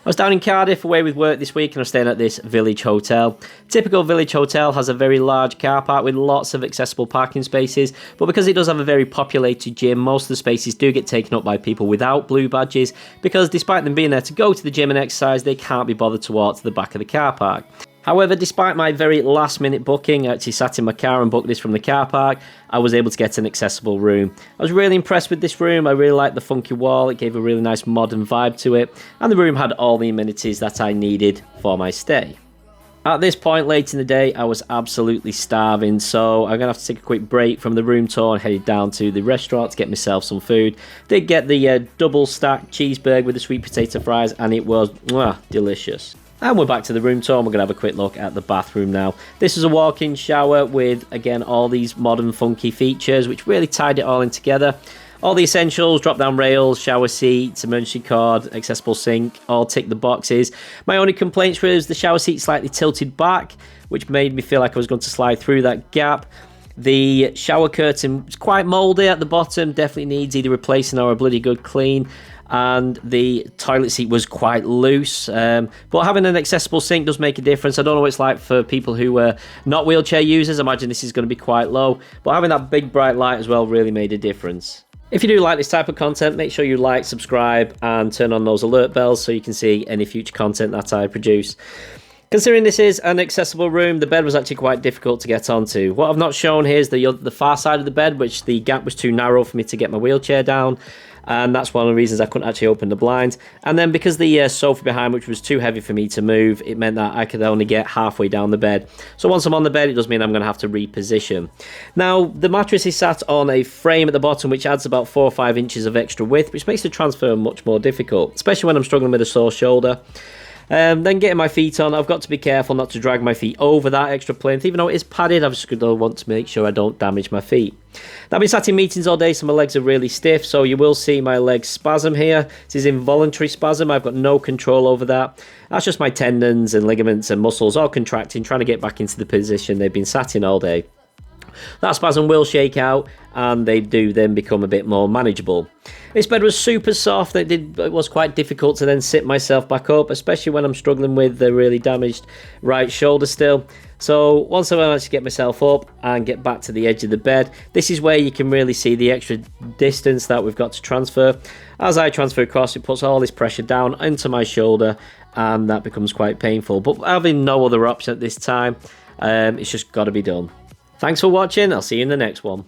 I was down in Cardiff away with work this week and I was staying at this village hotel. Typical village hotel has a very large car park with lots of accessible parking spaces, but because it does have a very populated gym, most of the spaces do get taken up by people without blue badges, because despite them being there to go to the gym and exercise, they can't be bothered to walk to the back of the car park. However, despite my very last minute booking, I actually sat in my car and booked this from the car park, I was able to get an accessible room. I was really impressed with this room. I really liked the funky wall, it gave a really nice modern vibe to it, and the room had all the amenities that I needed for my stay. At this point late in the day, I was absolutely starving, so I'm going to have to take a quick break from the room tour and headed down to the restaurant to get myself some food. Did get the double stacked cheeseburger with the sweet potato fries, and it was delicious. And we're back to the room tour, and we're going to have a quick look at the bathroom now. This is a walk-in shower with, again, all these modern funky features, which really tied it all in together. All the essentials, drop-down rails, shower seats, emergency cord, accessible sink, all tick the boxes. My only complaints was the shower seat slightly tilted back, which made me feel like I was going to slide through that gap. The shower curtain is quite mouldy at the bottom, definitely needs either replacing or a bloody good clean. And the toilet seat was quite loose, but having an accessible sink does make a difference. I don't know what it's like for people who are not wheelchair users. I imagine this is going to be quite low, but having that big bright light as well really made a difference. If you do like this type of content, make sure you like, subscribe, and turn on those alert bells so you can see any future content that I produce. Considering this is an accessible room, the bed was actually quite difficult to get onto. What I've not shown here is the far side of the bed, which the gap was too narrow for me to get my wheelchair down. And that's one of the reasons I couldn't actually open the blinds. And then because the sofa behind, which was too heavy for me to move, it meant that I could only get halfway down the bed. So once I'm on the bed, it does mean I'm going to have to reposition. Now, the mattress is sat on a frame at the bottom, which adds about 4 or 5 inches of extra width, which makes the transfer much more difficult, especially when I'm struggling with a sore shoulder. Then getting my feet on, I've got to be careful not to drag my feet over that extra plinth. Even though it is padded, I've just going to want to make sure I don't damage my feet. I've been sat in meetings all day, so my legs are really stiff, so you will see my legs spasm here. This is involuntary spasm, I've got no control over that. That's just my tendons and ligaments and muscles all contracting, trying to get back into the position they've been sat in all day. That spasm will shake out, and they do then become a bit more manageable. This bed was super soft. It was quite difficult to then sit myself back up, especially when I'm struggling with the really damaged right shoulder still. So once I managed to get myself up and get back to the edge of the bed, this is where you can really see the extra distance that we've got to transfer. As I transfer across, it puts all this pressure down into my shoulder, and that becomes quite painful. But having no other option at this time, it's just got to be done. Thanks for watching. I'll see you in the next one.